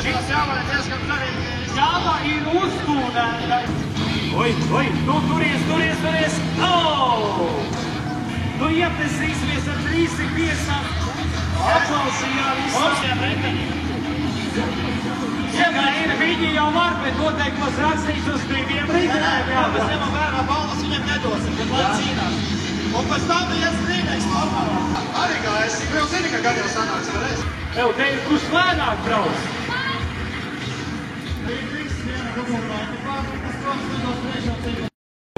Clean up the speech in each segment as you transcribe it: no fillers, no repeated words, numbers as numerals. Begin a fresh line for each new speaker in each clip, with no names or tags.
Šis jāvara diezgan svarīgi.
Jāva ir uzkūdēta. Oi, nu turies. Nu iepazīsimies ar 350. Atklausījām visu. Viņi jau var, bet noteikti mums rakstīs uz brīviem rītiem.
Mēs ņemam vērā balvas, viņiem nedosim, kad lai cīnās. Un pēc tam bija strīdēks normālā. Arī kā es jau zini, ka gan jau sanāks reiz.
Te ir kurš lēnāk brauc.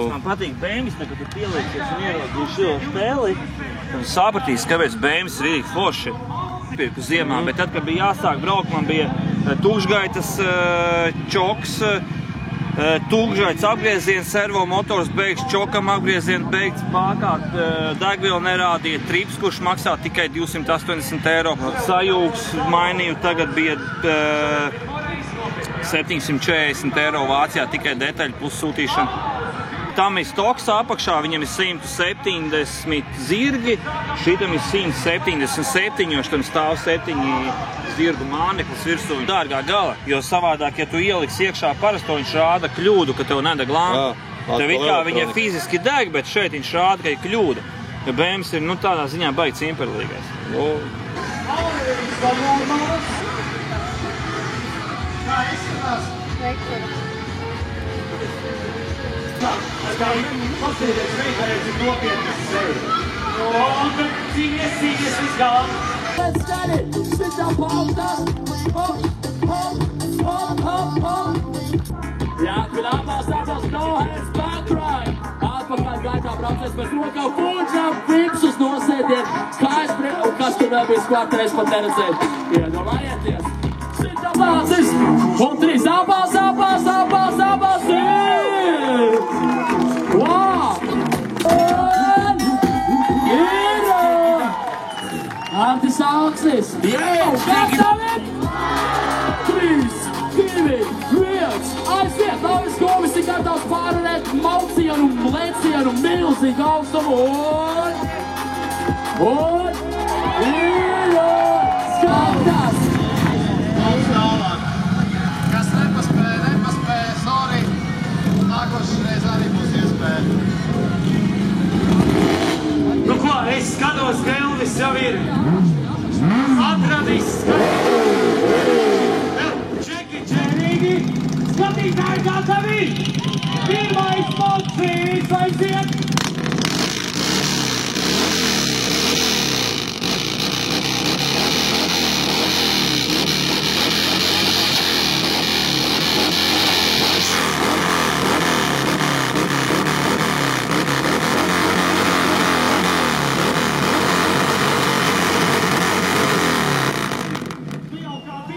Man patīk bēmis, kad tu pieliecies un ieraugi šo spēli. Sapratīs, kāpēc bēmis ir rīk forši. Pirku ziemā, bet tad, kad bija jāsāk braukt, man bija tukšgaitas čoks, tukšgaitas apgrieziens, servo motors beigts, čokam apgrieziens beigts, pārkārt degvielu nerādīja trips, kurš maksā tikai 280 eiro. Sajūgs mainīju, tagad bija 740 eiro Vācijā tikai detaļu plus sūtīšana. Tam ir stoks apakšā, viņam ir 170 zirgi, šitam ir 177, jo šitam stāv 7 zirgu māneklis virsū. Dārgā gala, jo savādāk, ja tu ieliksi iekšā parasto, viņš rāda kļūdu, ka tev nedeg lampa. Tev it kā viņa fiziski deg, bet šeit viņš rāda, ka ir kļūda. Jo BMS ir tādā ziņā baigi cimperlīgais.
Kā izskatās?
Pasīties veikarēs ir nopietnas sevi. Un tad cīnies viss galā.
Let's get it! Sit down, palmas! Hop! Jā, kur apās, no hands, back right! Atpakaļ gaitā braucies bez rokām, fuģam, vipsus nosēdiet, kājas pret, un kas tur vēl bija skvārtreiz pat neredzēt. Iedomājieties! Sit down, palmas! Un 3 apās! Wow! Artis Auksnis! Gatavi! 3, 2, 1! Aiziet! Nav viss govis ir gatavs pārvarēt maucienu, lecienu, milzīgu augstumu un skatās!
Daudz tālāk. Kas nepaspēja, sorry. Nākošais arī būs iespēja.
Nu ko, es skatos, ka Elvis jau ir atradis čeki čērīgi. Skatītāji gatavi! Pirmais mocīs aiziet!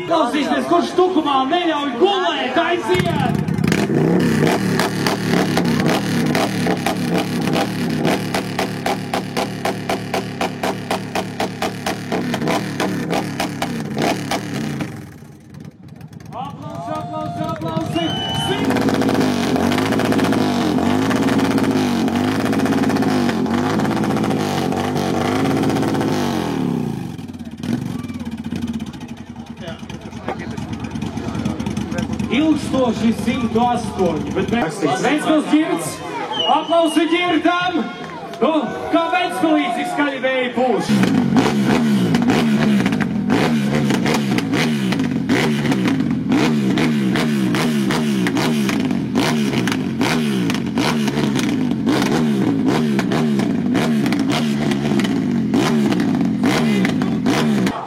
Klausīsimies, kurš tukumā neļauj gulēt, aiziet! Aplausi! Ilgstoši 108, bet Ventspils ģirds, aplausi ģirdam, nu, kā Ventspilī cik skaļi vēji pūš.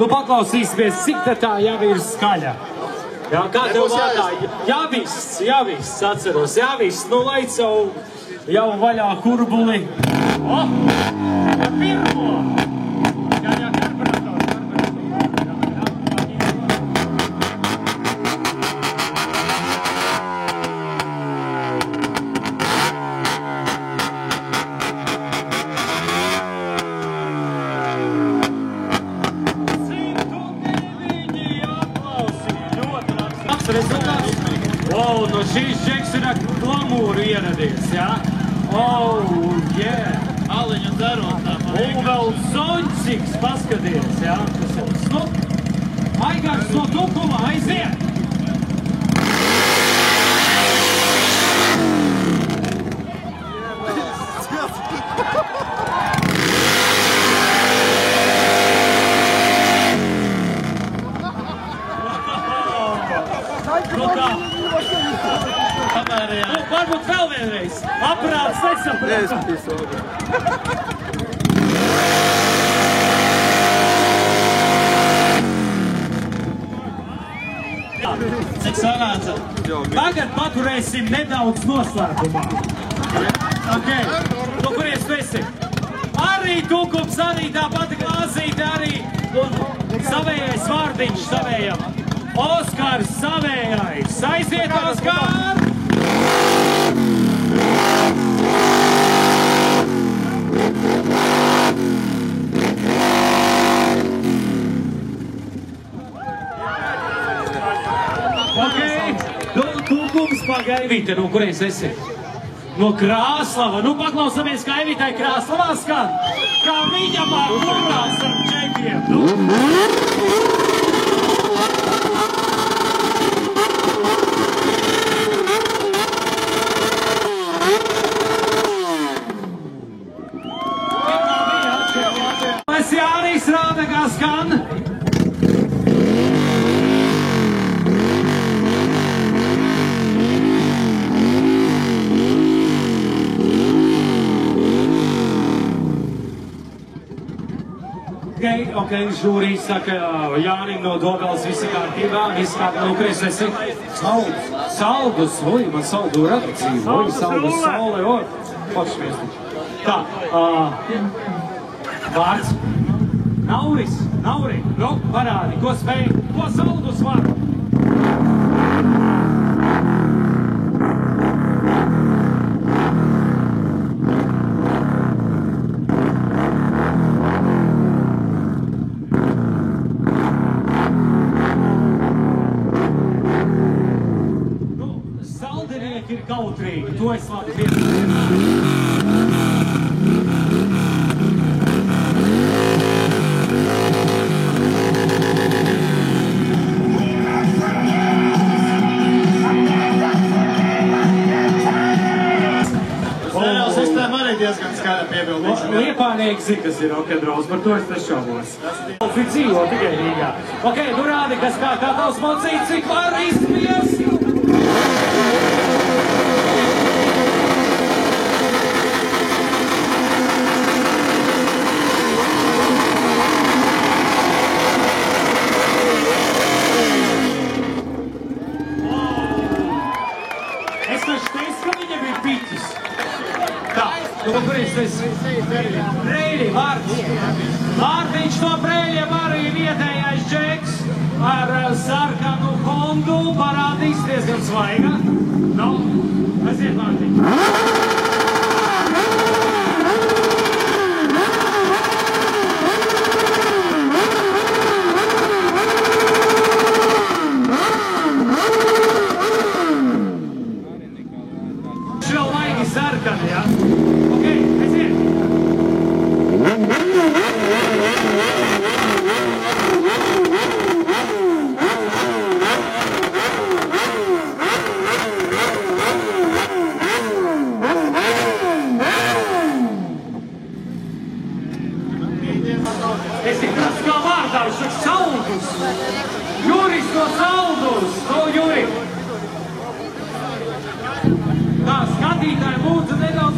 Nu, paklausīsimies, cik tā jau ir skaļa. Jā, kā tev vārdā? Jāviss, atceros, jāviss, nu laic jau vaļā kurbuli. Pirmo! Jā, karburators. Rezultāts. No šīs džeks ir ar glamūru ieradies, jā? Yeah!
Aliņu dzerot tā.
Un vēl zoņciks, paskaties, jā? Tas ir, Aigars no tukuma, aiziet! Nu kā? Nu, varbūt vēl vienreiz. Aparāts nesaprot. Cik sanāca? Tagad paturēsim nedaudz noslēpumā. Ok, no kuries tu esi? Arī Tukums, arī tā pati glāzīte, arī savējais vārdiņš savējam. Oskars savējais. Aiziet, Oskar! Ok, Tukums pagaidīte, no kuries esi? No Krāslava. Nu, paklausamies, kā Evitai Krāslavā skan. Kā viņa var kurās ar čekiem. Mēs Jānis rāda, kā skan. Ok, žūrija saka, Jānim no Dobeles visi kārtībā, visi kārtībā, no kuries esi? Saldus. Saldus, oi, man saldu radicību, oi, saldus saule, oi, pašviesniņš. Tā, vārds? Nauris, Nauri, nu, parādi, ko spēj, ko saldus var? Ir kautrīgi, to es labi piesakīju.
Stereo sistēma arī diezgan skaļa piebildīša.
Liepānieki zina, kas ir rokenrols, par to es nešaubos. Dzīvo tikai Rīgā. Ok, nu rādi, kas kā tavs mocīt, cik var izspies! No kuris esi? Preļi, vārds. Mārtiņš no Preļiem arī vietējais džeks ar sarkanu Hondu parādīs diezgan svaiga. Nu, aiziet, Mārtiņ. Vēl laigi sarkani, ja? Juris no Saldus! No, Juri! Tā, skatītāji, lūdzu, nedaudz.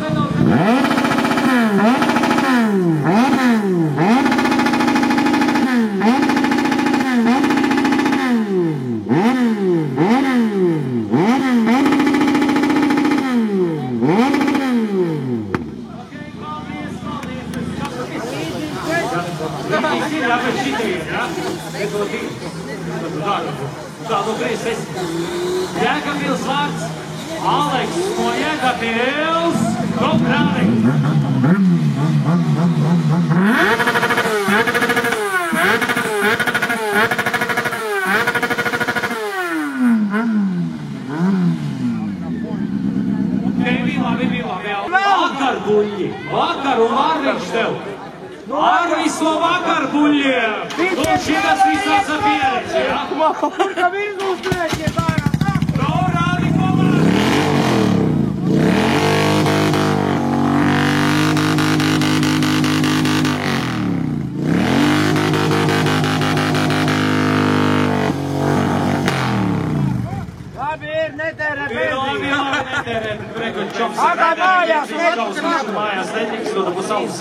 Tā, no kuries esi? Jēkabpils vārds Aleks no Jēkabpils. No Brāni. Labi, vēl. Vakarbuļļi. Vakar un vārdiņš tev. Arvis no vakarbuļļiem. Nu, šitas visās pieredzi, ja?
Kurka visus priekšie vārā.
No, rādi komandu. netērēt, preko čoms.
Ādā mājās,
mājās netiks, to būs augs.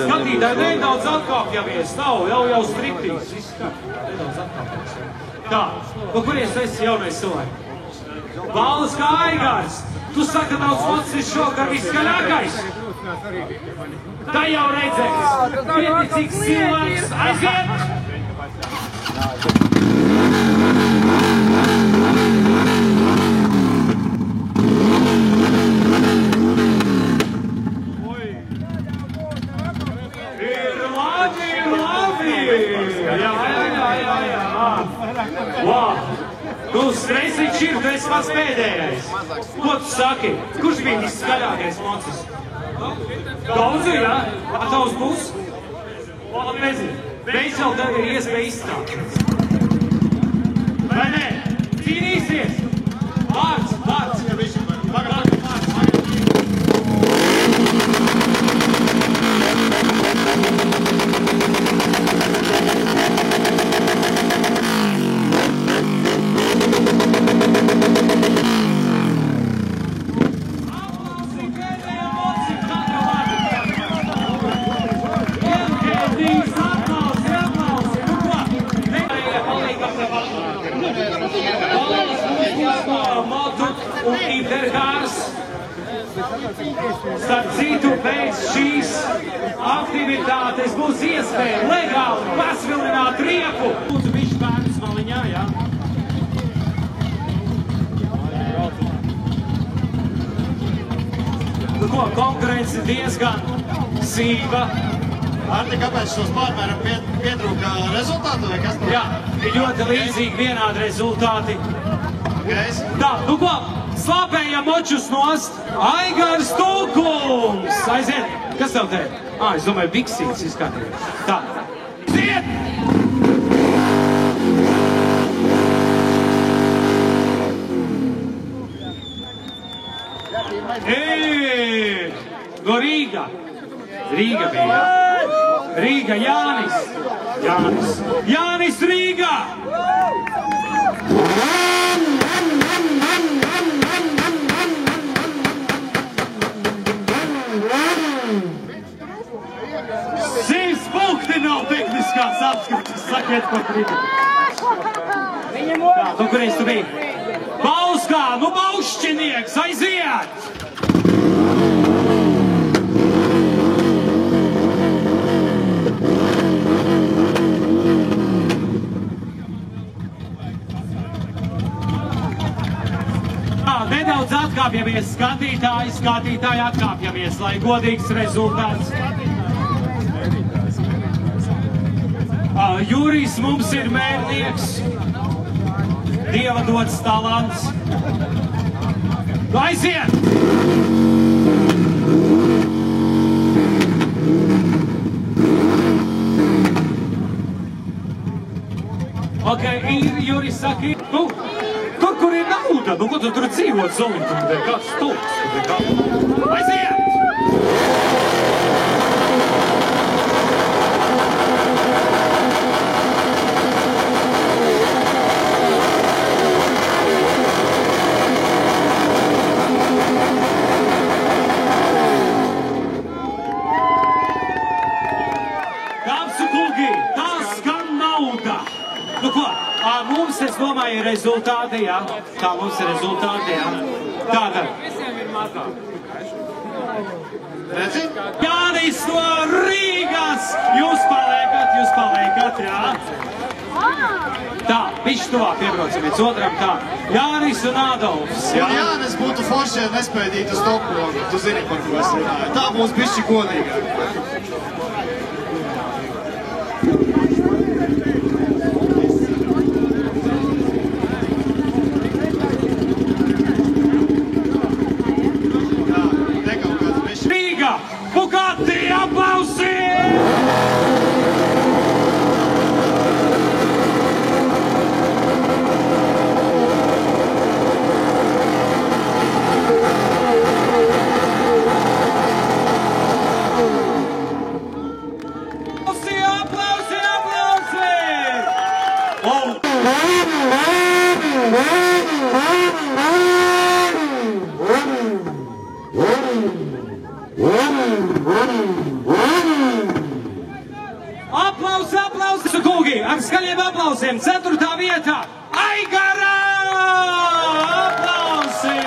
Skatītāji, nedaudz atkāpjamies, nav, jau striptīs. Nedaudz atkāpjamies. Tā, no kuries esi jaunais cilvēks? Balvas kā Aigars. Tu saka, daudz mocis šokar viskaļākais. Tā jau redzēs. Pieticīgs cilvēks, aiziet! Wow. Tu streisīt šim, tu esi pats pēdējais. Ko tu saki? Kurš bija viskaļākais mocis? Daudzi, jā? Tavs būs? Labi, nezinu. Beidz vēl tev ir iespēja izstāties. Vai ne? Cīnīsies! Vārds! Un Interkārs, starp citu, pēc šīs aktivitātes būs iespēja legāli pasvilināt riepu. Lūdzu, bišķi bērns maliņā, jā? Nu ko, konkurence diezgan sīva.
Arti, kāpēc šos pārmēram pietrūka rezultātu vai kas?
Jā, ir ļoti līdzīgi vienādi rezultāti. Tā, nu ko? Slāpējam močus nost, Aigars Tulkums! Aiziet! Kas tev te? Es domāju, biksīts izskatījās. Tā. Aiziet! No Rīga. Rīga bija. Rīga, Jānis. Jānis Rīga! Šīs punkti nav tehniskās apskates, sakiet, ko gribat. Tā, tu kurīs tu biji? Bauskā, nu baušķinieks, aiziet! Tā, nedaudz atkāpjamies, skatītāji atkāpjamies, lai godīgs rezultāts. Jurijs mums ir mērnieks, Dieva dots talants. Aiziet! Ok, Jurijs saka, nu, kur ir nauda? Nu, ko tu tur dzīvot Zolītum? Kāds stulks? Aiziet! Nu ko, mums, es domāju, ir rezultāti, jā. Tā mums ir rezultāti, jā. Tātad. Visiem ir mazāk.
Redzi?
Jānis no Rīgas! Jūs paliekat, jā. Tā, viņš tuvāk piebraucam viens otram, tā. Jānis un Adolfs, jā.
Un Jānis būtu forši, ja nespēdītu Stokholmu. Tu zini, par ko es runāju. Tā būs bišķi godīgāk.
aplausiem. 4. vietā Aigara! Aplausi!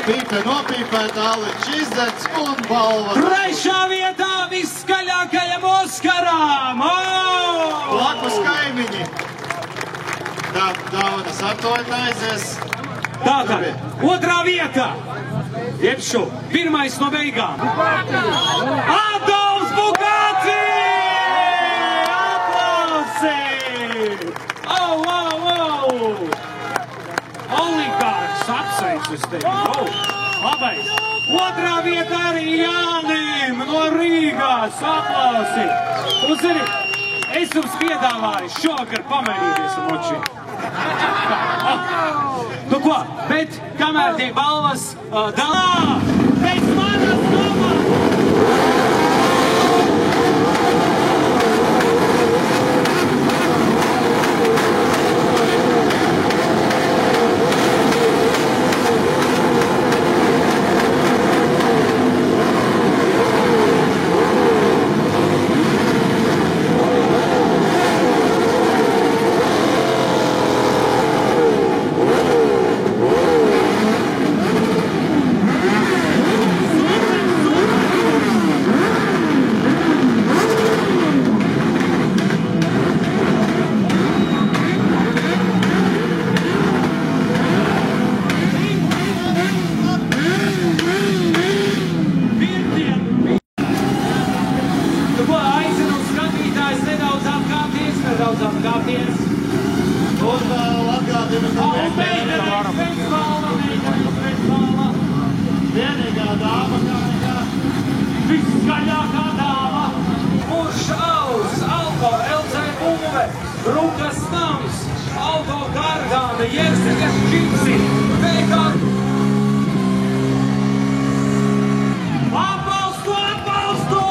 Pīpe nopīpēta, Aliņš izdegts un balva.
3. vietā viskaļākajam Oskaram!
Blakus kaimiņi. Dāvanas atvainaizies.
Tātad, 2. vietā. Iepšu, 1. no beigām. Adolfs Bugatti! Aplausi! Oligārks apsveicis tevi. Labais. 2. vietā arī Jānim no Rīgās. Aplausi! Un zini, es jums piedāvāju šovakar pamērīties ar moči. Nu ko, bet kamēr tie balvas dalā, pēc manas komandas! Viskaļākā dāma, Kurš Aus, Alko, LC Būve, Rukas Nams, Alko Gargāna, Jersekas Čipsi, Veikā. Atbalstu, atbalstu!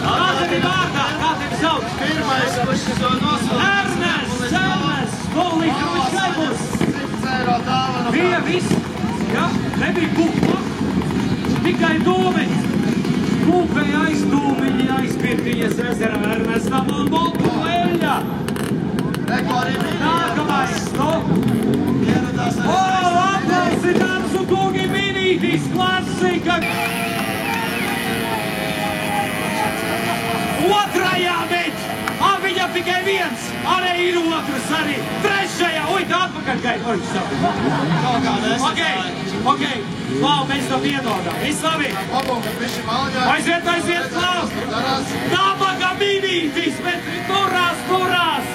Kā tevi vārdā, kā tevi sauc?
Pirmais, kurš to nosauc.
Ernests, Nolīkrovičs Gaiburs.
100 eiro dāvana.
Bija viss, ja? Nebija kūpa, tikai dūmiņi. Kūpēja aizdūmiņi, aizpirtiņas ezera Ernestam un Boltu Leļa. Nākamais, no? Aplausi, dāmas un kungi, minītis, klasika. Otrajā, bet viņam tikai viens, arī ir otrs arī. Trešajā, tā atpakaļ gai. Ok, Klau, mēs to piedodam. Viss labi. Aiziet, Klau. Nabaga minītis, bet turās.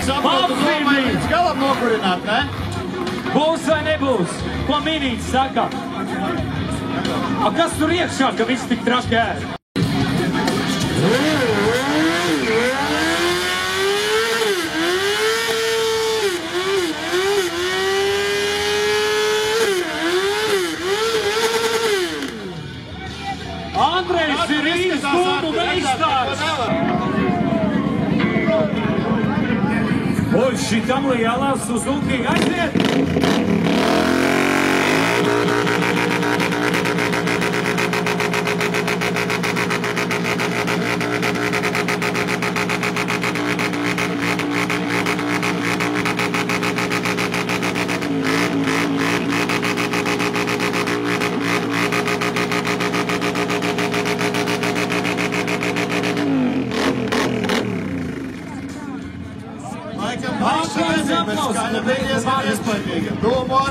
Saprotu, domāju, līdz galam nokurināt, ne?
Būs vai nebūs? Ko minītis saka? A kas tur iekšā, ka viss tik traki ēd? Andrejs ir Rīgas dūmu meistars! Oi, šitam lielā Suzuki aiziet!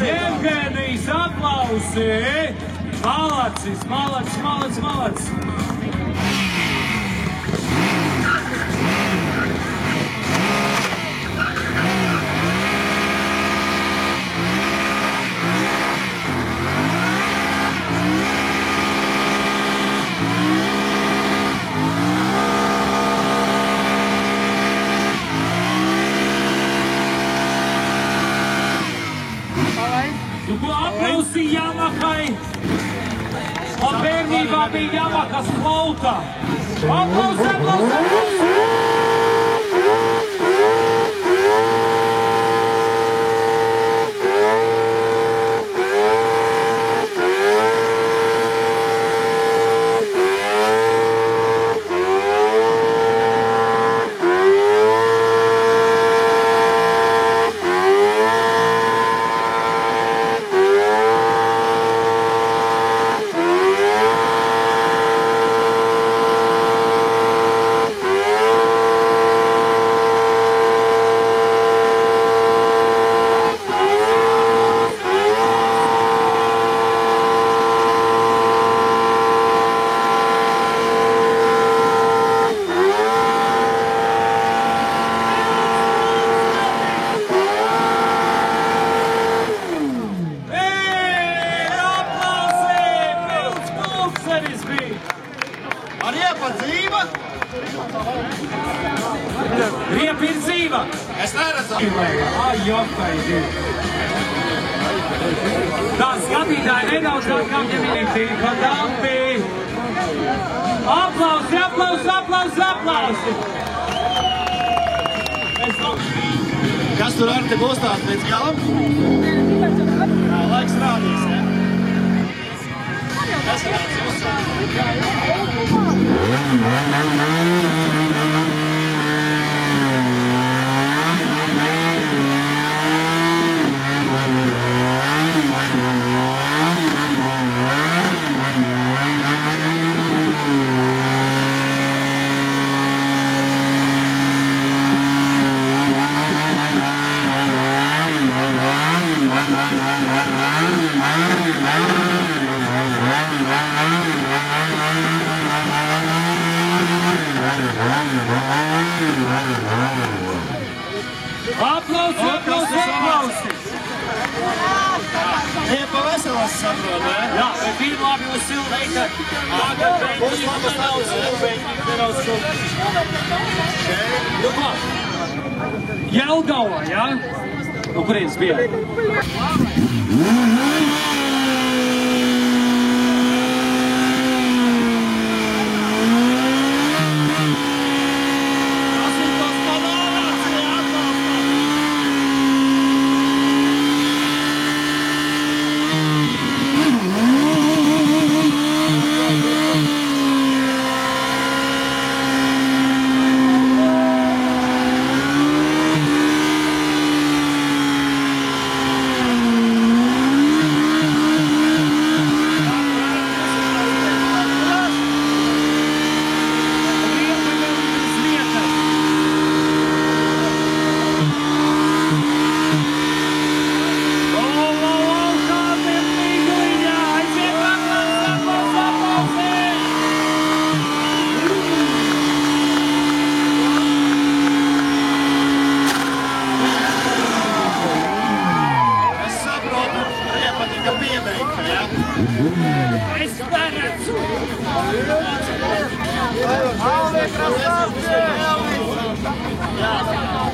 Evgenijs aplausi! Malacis! Aplausi Yamahai! Un bērnībā bija Yamahas flauta! Aplausi! Riepa ir dzīva.
Es neredzu.
Ai, jokai. Tā skatītāji nedaudz tā kā ņemītī, pa dampi. Aplausi, aplausi, aplausi, aplausi.
Kas tur ar te būs tās līdz galam? Laiks rādīs, ja? Kas rādīs
Aplausi, aplausi, aplausi.
Riepa veselas saprot, ne?
Jā, bet ir labi uz Silveika. Tagad beigās nedaudz Nu kā? Jelgava, jā? No kurienes bija?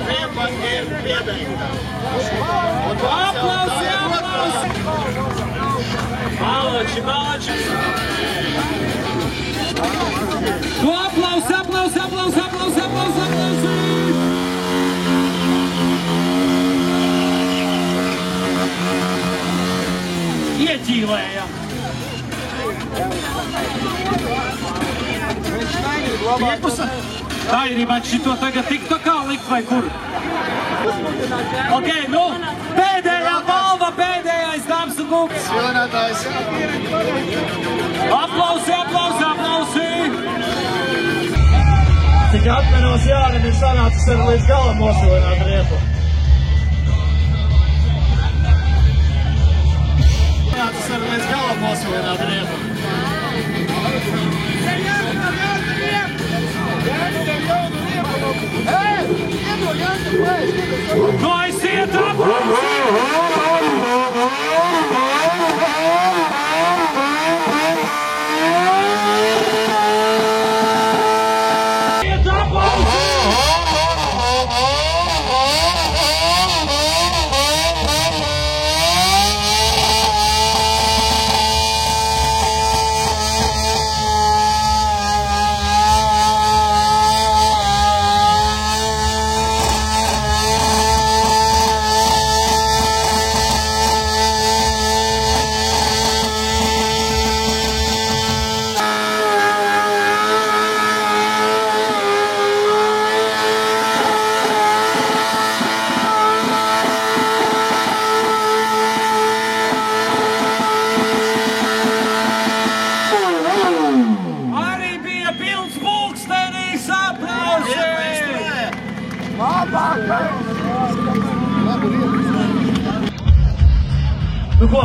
Riepa ir piebeigta.
Aplausi, aplausi! Malači, malači! Tu aplausi, aplausi, aplausi, aplausi, aplausi, aplausi! Ieķīlēja!
Iepusa.
Tā ir, man šito tagad tiktu kā likt vai kur? Ok, nu, pēdējā balva, pēdējais dāmas un kungs.
Vilinētājs.
Aplausi, aplausi, aplausi.
Tik atmenos Jārim ir sanācis ar līdz galam nosalināt riepu. Sanācis ar līdz galam nosalināt riepu.
Nu, aiziet, aplausi. Nu ko?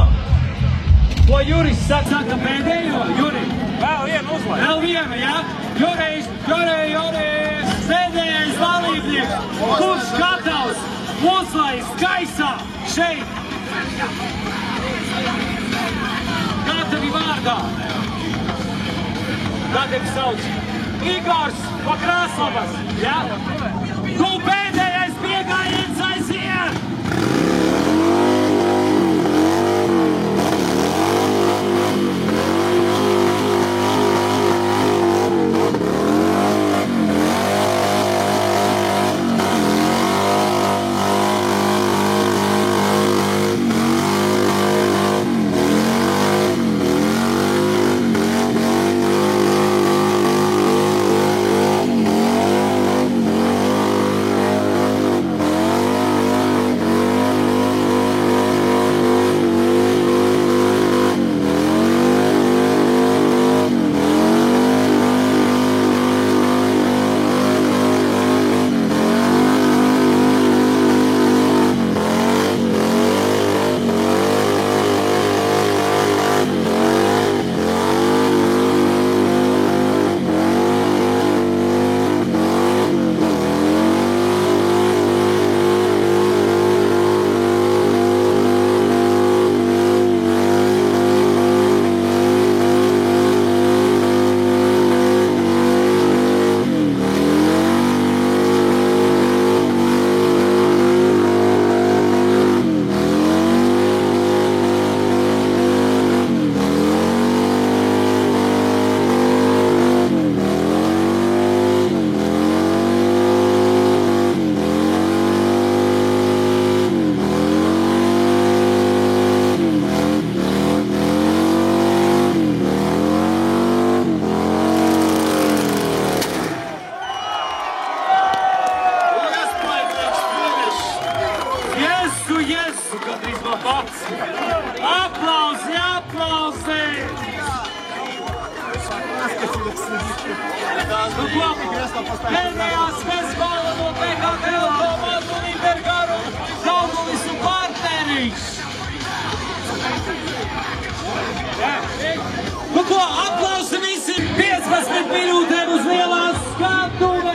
Ko Juris saka pēdējo? Juri?
Vēl vienu uzlaiž.
Vēl viena, jā? Juris! Pēdējais dalībnieks! Kurš gatavs uzlaist gaisā šeit? Kā tevi vārdā? Kā tevi sauc? Igors Pakrāslavas, jā? Aplausi, aplausi! Pēdējās bezbala no PKT komandu un Intergaru Žalgulis un partneri! Nu ko, aplausi visi 15 minūtēm uz lielās skatuves!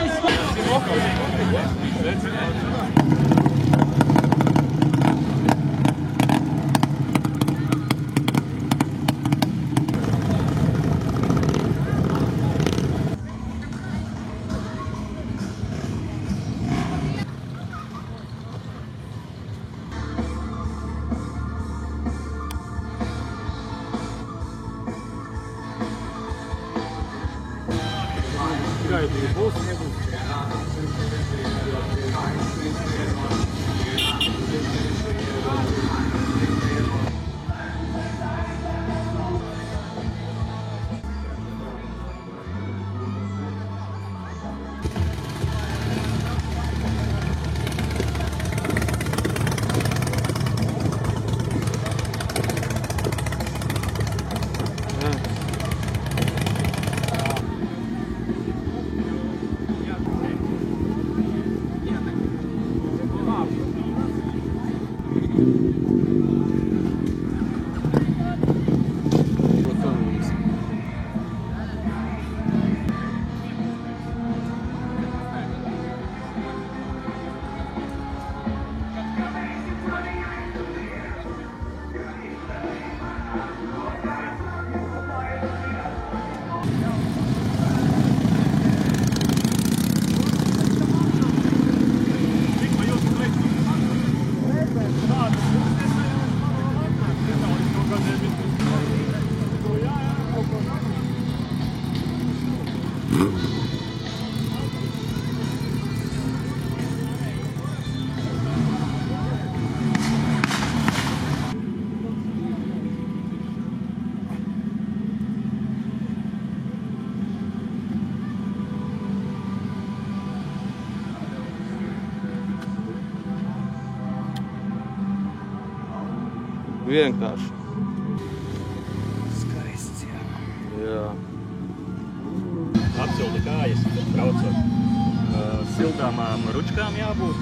Vienkārši. Skaists, jā. Jā.
Apsildi kājas, braucot. Sildāmām ručkām jābūt.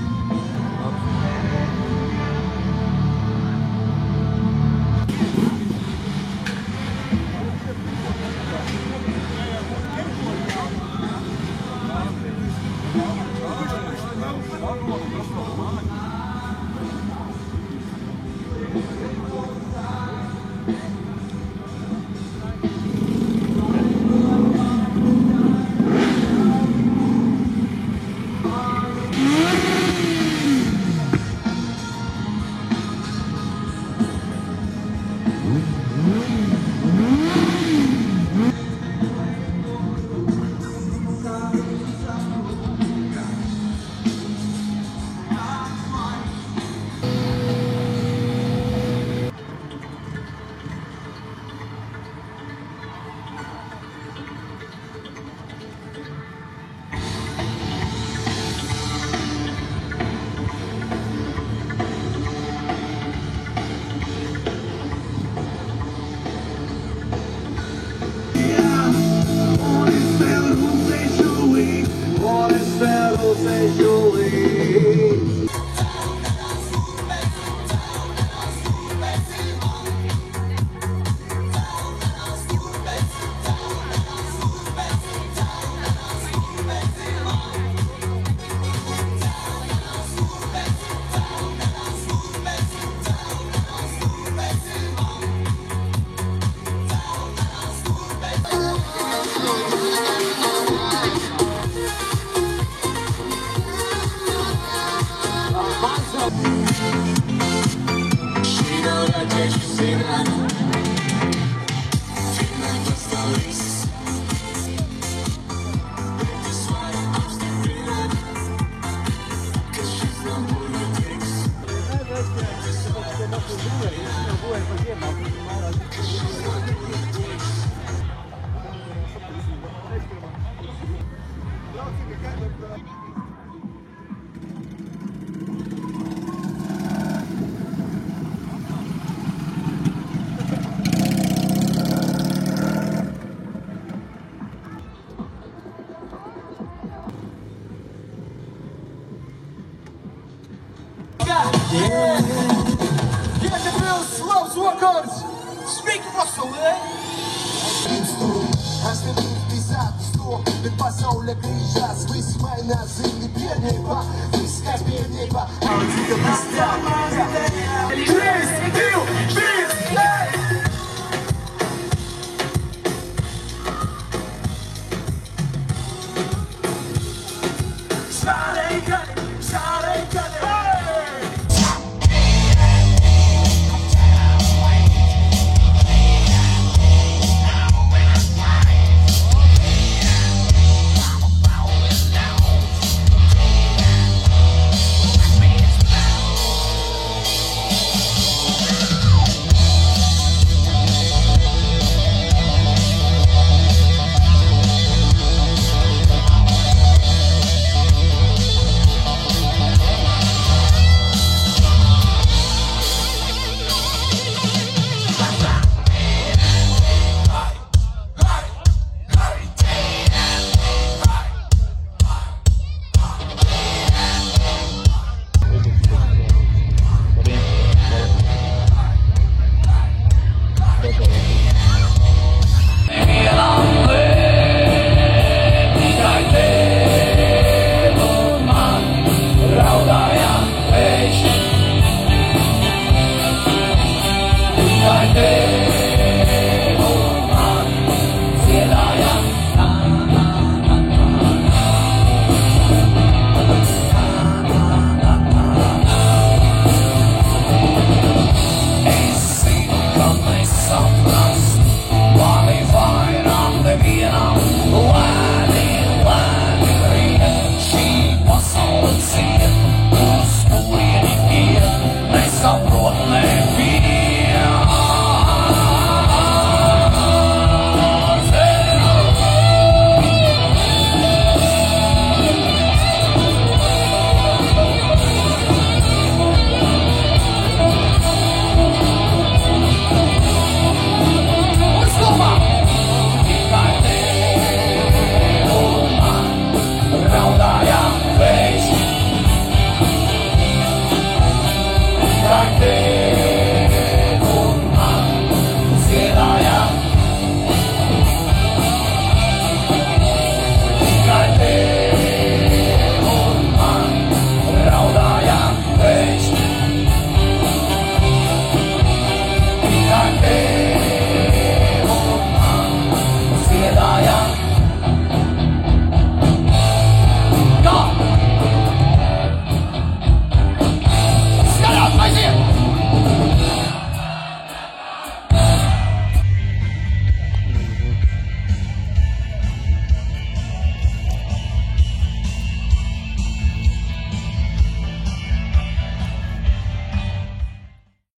Bet pasaulē grīžās, viss mainās, zini, vienībā, viss, kas vienībā. Audzīga bez tā. 3, 2, 1,
Saprot,